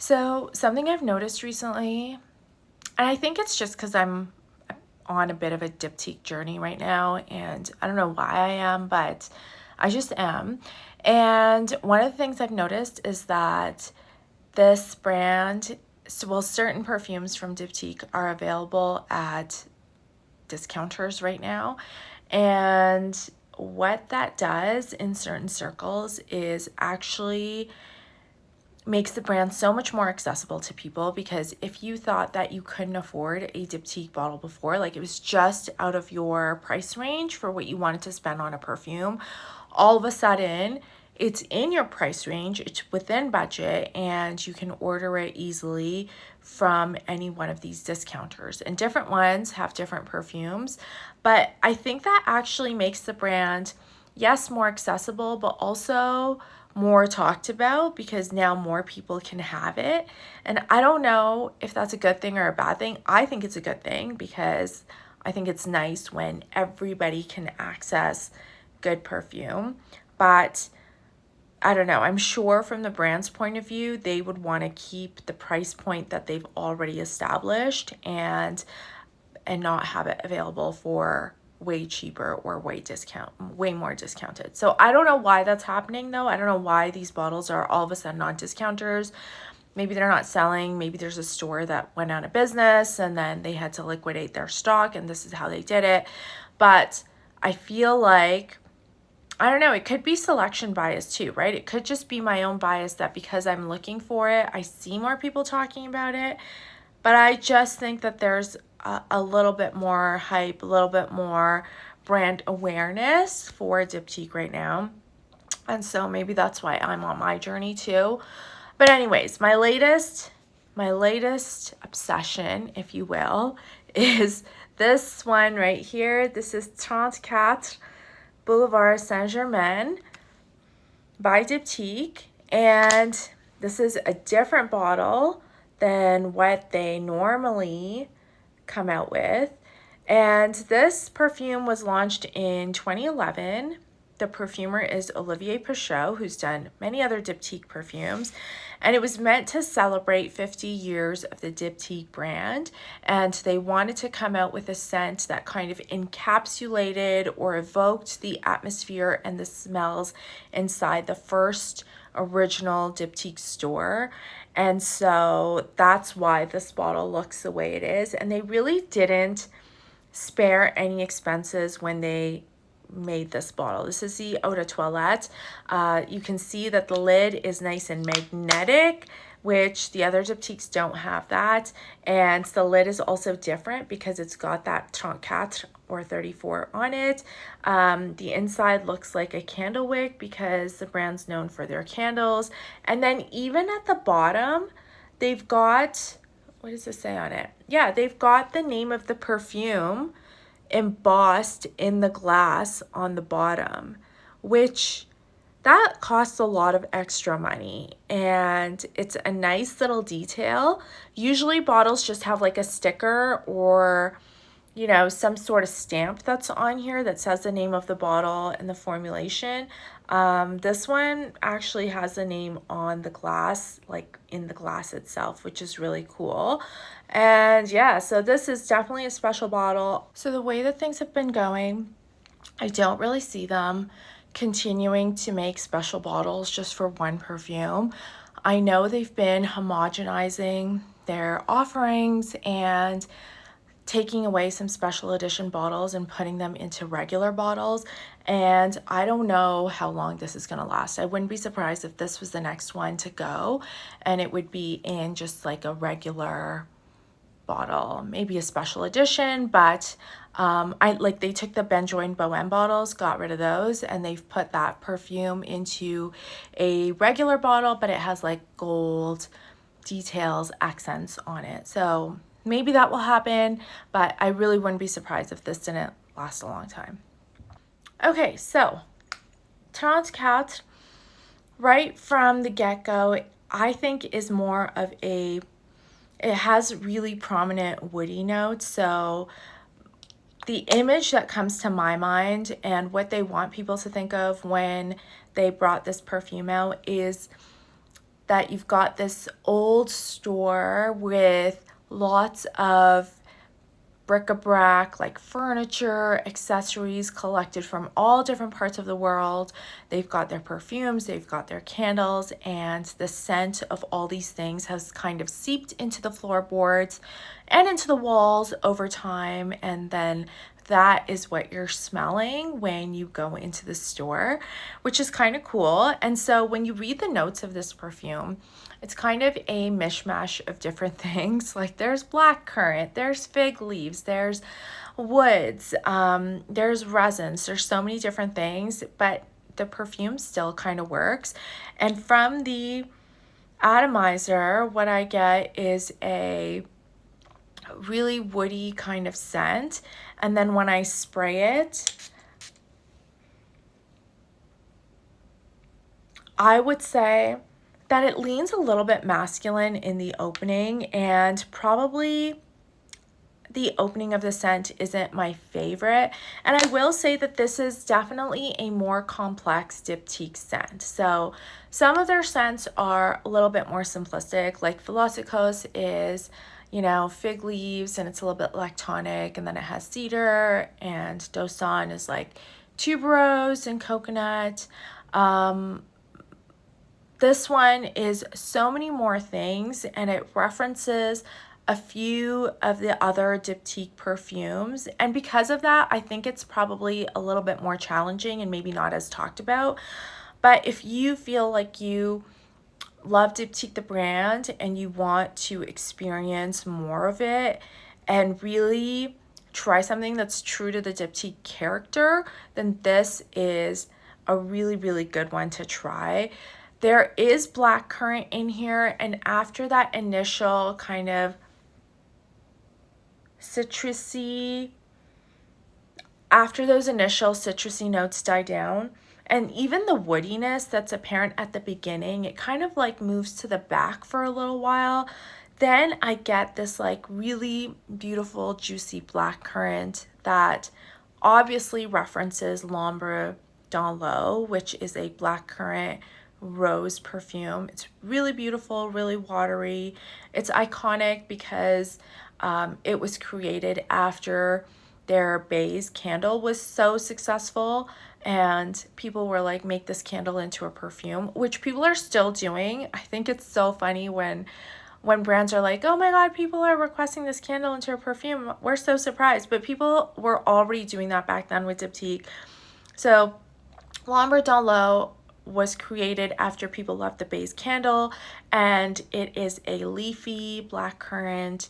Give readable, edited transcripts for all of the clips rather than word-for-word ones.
So something I've noticed recently, and I think it's just because I'm on a bit of a Diptyque journey right now, and I don't know why I am, but I just am. And one of the things I've noticed is that this brand, well, certain perfumes from Diptyque are available at discounters right now. And what that does in certain circles is actually makes the brand so much more accessible to people, because if you thought that you couldn't afford a Diptyque bottle before, like it was just out of your price range for what you wanted to spend on a perfume, all of a sudden it's in your price range, it's within budget, and you can order it easily from any one of these discounters. And different ones have different perfumes, but I think that actually makes the brand, yes, more accessible, but also more talked about, because now more people can have it. And I don't know if that's a good thing or a bad thing. I think it's a good thing, because I think it's nice when everybody can access good perfume. But I don't know, I'm sure from the brand's point of view, they would want to keep the price point that they've already established and not have it available for way cheaper or way more discounted. So I don't know why that's happening though. I don't know why these bottles are all of a sudden on discounters. Maybe they're not selling. Maybe there's a store that went out of business and then they had to liquidate their stock, and this is how they did it. But I feel like, I don't know, it could be selection bias too, right? It could just be my own bias that because I'm looking for it, I see more people talking about it. But I just think that there's a little bit more hype, a little bit more brand awareness for Diptyque right now. And so maybe that's why I'm on my journey too. But anyways, my latest obsession, if you will, is this one right here. This is 34 Boulevard Saint Germain by Diptyque. And this is a different bottle than what they normally come out with. And this perfume was launched in 2011. The perfumer is Olivier Pescheux, who's done many other Diptyque perfumes. And it was meant to celebrate 50 years of the Diptyque brand. And they wanted to come out with a scent that kind of encapsulated or evoked the atmosphere and the smells inside the first original Diptyque store. And so that's why this bottle looks the way it is. And they really didn't spare any expenses when they made this bottle. This is the Eau de Toilette. You can see that the lid is nice and magnetic, which the other Diptyques don't have that. And the lid is also different because it's got that 34 or 34 on it. The inside looks like a candle wick because the brand's known for their candles. And then even at the bottom, they've got, what does it say on it? Yeah, they've got the name of the perfume embossed in the glass on the bottom, which that costs a lot of extra money, and it's a nice little detail. Usually bottles just have like a sticker or, you know, some sort of stamp that's on here that says the name of the bottle and the formulation. This one actually has the name on the glass, like in the glass itself, which is really cool. And yeah, so this is definitely a special bottle. So the way that things have been going, I don't really see them continuing to make special bottles just for one perfume. I know they've been homogenizing their offerings and taking away some special edition bottles and putting them into regular bottles. And I don't know how long this is going to last. I wouldn't be surprised if this was the next one to go and it would be in just like a regular bottle, maybe a special edition. But they took the Benjoin Bohème bottles, got rid of those, and they've put that perfume into a regular bottle, but it has like gold details, accents on it. So maybe that will happen, but I really wouldn't be surprised if this didn't last a long time. Okay, so 34, right from the get-go, I think is more of a, it has really prominent woody notes. So the image that comes to my mind and what they want people to think of when they brought this perfume out is that you've got this old store with lots of bric-a-brac, like furniture, accessories collected from all different parts of the world. They've got their perfumes, they've got their candles, and the scent of all these things has kind of seeped into the floorboards and into the walls over time. And then that is what you're smelling when you go into the store, which is kind of cool. And so when you read the notes of this perfume, it's kind of a mishmash of different things. Like there's blackcurrant, there's fig leaves, there's woods, there's resins, there's so many different things, but the perfume still kind of works. And from the atomizer, what I get is a really woody kind of scent. And then when I spray it, I would say that it leans a little bit masculine in the opening, and probably the opening of the scent isn't my favorite. And I will say that this is definitely a more complex Diptyque scent. So some of their scents are a little bit more simplistic, like Velocicos is, you know, fig leaves and it's a little bit lactonic, and then it has cedar, and Dosan is like tuberose and coconut. This one is so many more things, and it references a few of the other Diptyque perfumes. And because of that, I think it's probably a little bit more challenging and maybe not as talked about. But if you feel like you love Diptyque the brand and you want to experience more of it and really try something that's true to the Diptyque character, then this is a really, really good one to try. There is blackcurrant in here, and after that initial kind of citrusy, after those initial citrusy notes die down, and even the woodiness that's apparent at the beginning, it kind of like moves to the back for a little while. Then I get this like really beautiful, juicy blackcurrant that obviously references L'Ombre dans l'eau, which is a blackcurrant rose perfume. It's really beautiful, really watery. It's iconic because it was created after their Bays candle was so successful, and people were like, make this candle into a perfume, which people are still doing. I think it's so funny when brands are like, oh my god, people are requesting this candle into a perfume. We're so surprised. But people were already doing that back then with Diptyque. So L'Ombre dans l'eau was created after people loved the Bays candle, and it is a leafy blackcurrant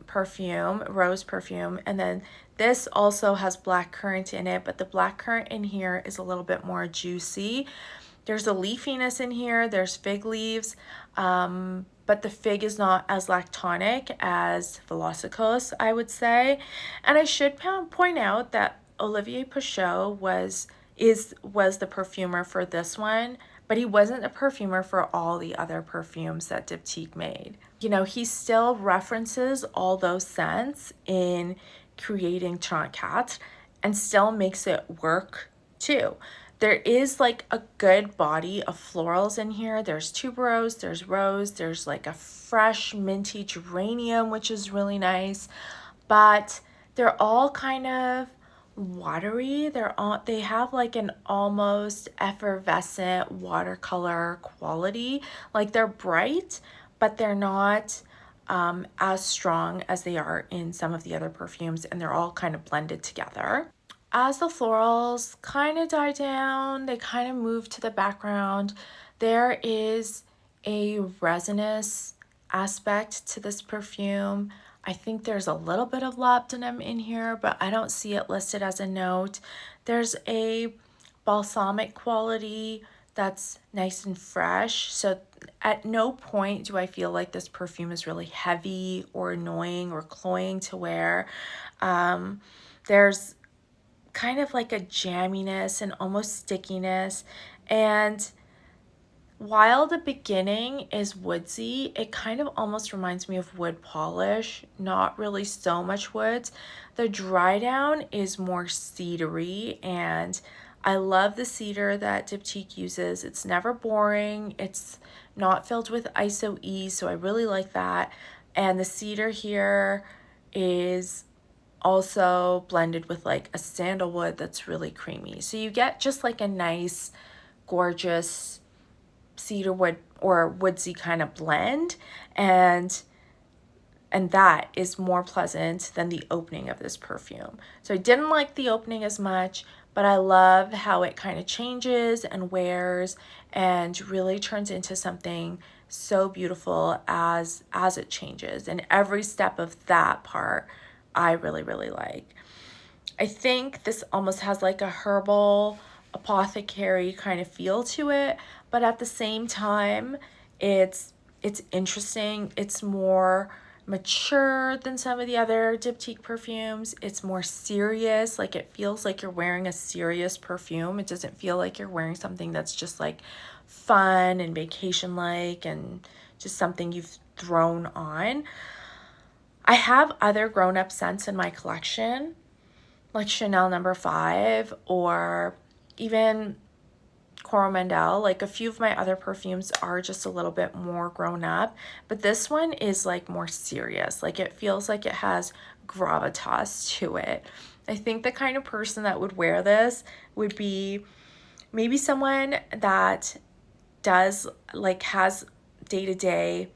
perfume, rose perfume. And then this also has blackcurrant in it, but the blackcurrant in here is a little bit more juicy. There's a leafiness in here, there's fig leaves, but the fig is not as lactonic as Velocicos, I would say. And I should point out that Olivier Pescheux was the perfumer for this one, but he wasn't a perfumer for all the other perfumes that Diptyque made. You know, he still references all those scents in creating 34 and still makes it work too. There is like a good body of florals in here. There's tuberose, there's rose, there's like a fresh minty geranium, which is really nice, but they're all kind of watery. They have like an almost effervescent watercolor quality. Like they're bright, but they're not as strong as they are in some of the other perfumes, and they're all kind of blended together. As the florals kind of die down, they kind of move to the background. There is a resinous aspect to this perfume. I think there's a little bit of labdanum in here, but I don't see it listed as a note. There's a balsamic quality that's nice and fresh. So at no point do I feel like this perfume is really heavy or annoying or cloying to wear. There's kind of like a jamminess and almost stickiness, and while the beginning is woodsy, it kind of almost reminds me of wood polish, not really so much woods. The dry down is more cedary and I love the cedar that Diptyque uses. It's never boring. It's not filled with ISO-E, so I really like that. And the cedar here is also blended with like a sandalwood that's really creamy. So you get just like a nice, gorgeous cedarwood or woodsy kind of blend, and that is more pleasant than the opening of this perfume. So I didn't like the opening as much, but I love how it kind of changes and wears and really turns into something so beautiful as it changes. And every step of that part I really, really like. I think this almost has like a herbal apothecary kind of feel to it, but at the same time, it's interesting. It's more mature than some of the other Diptyque perfumes. It's more serious. Like it feels like you're wearing a serious perfume. It doesn't feel like you're wearing something that's just like fun and vacation-like and just something you've thrown on. I have other grown-up scents in my collection, like Chanel No. 5 or even Coromandel. Like a few of my other perfumes are just a little bit more grown up, but this one is like more serious. Like it feels like it has gravitas to it. I think the kind of person that would wear this would be maybe someone that does like has day-to-day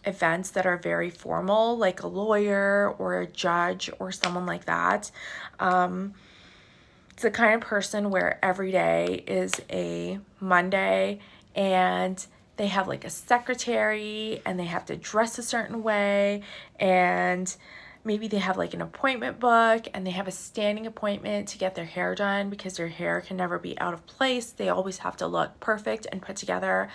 events that are very formal, like a lawyer or a judge or someone like that. It's the kind of person where every day is a Monday and they have like a secretary and they have to dress a certain way, and maybe they have like an appointment book and they have a standing appointment to get their hair done because their hair can never be out of place. They always have to look perfect and put together.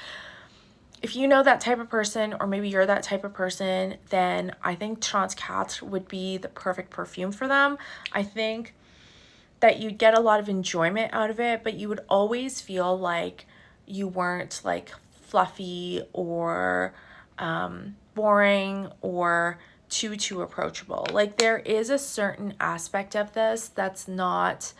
If you know that type of person, or maybe you're that type of person, then I think 34 would be the perfect perfume for them. I think that you'd get a lot of enjoyment out of it, but you would always feel like you weren't like fluffy or boring or too approachable. Like there is a certain aspect of this that's not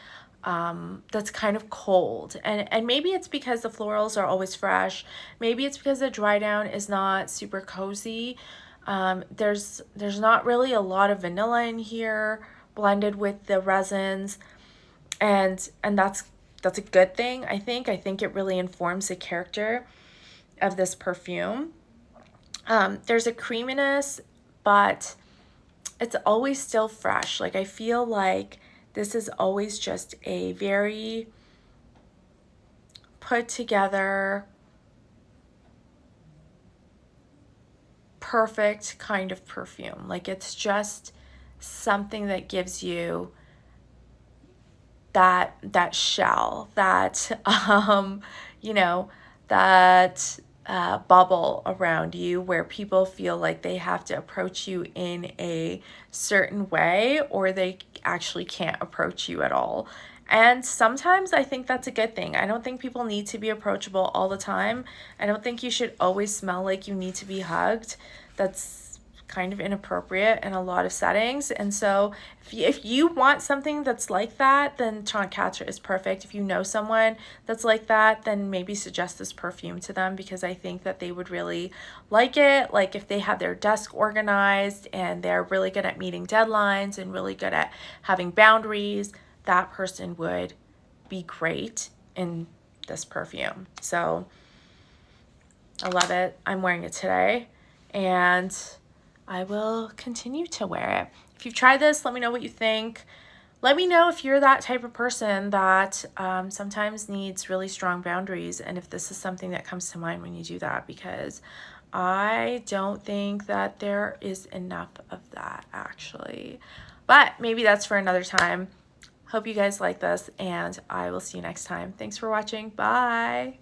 that's kind of cold, and maybe it's because the florals are always fresh. Maybe it's because the dry down is not super cozy. There's not really a lot of vanilla in here blended with the resins, and that's a good thing. I think it really informs the character of this perfume. There's a creaminess, but it's always still fresh. Like I feel like this is always just a very put together, perfect kind of perfume. Like it's just something that gives you that shell, that you know, that bubble around you where people feel like they have to approach you in a certain way or they actually can't approach you at all. And sometimes I think that's a good thing. I don't think people need to be approachable all the time. I don't think you should always smell like you need to be hugged. That's kind of inappropriate in a lot of settings. And so if you want something that's like that, then 34 is perfect. If you know someone that's like that, then maybe suggest this perfume to them, because I think that they would really like it. Like if they have their desk organized and they're really good at meeting deadlines and really good at having boundaries, that person would be great in this perfume. So I love it. I'm wearing it today and I will continue to wear it. If you've tried this, let me know what you think. Let me know if you're that type of person that sometimes needs really strong boundaries, and if this is something that comes to mind when you do that, because I don't think that there is enough of that actually. But maybe that's for another time. Hope you guys like this, and I will see you next time. Thanks for watching. Bye.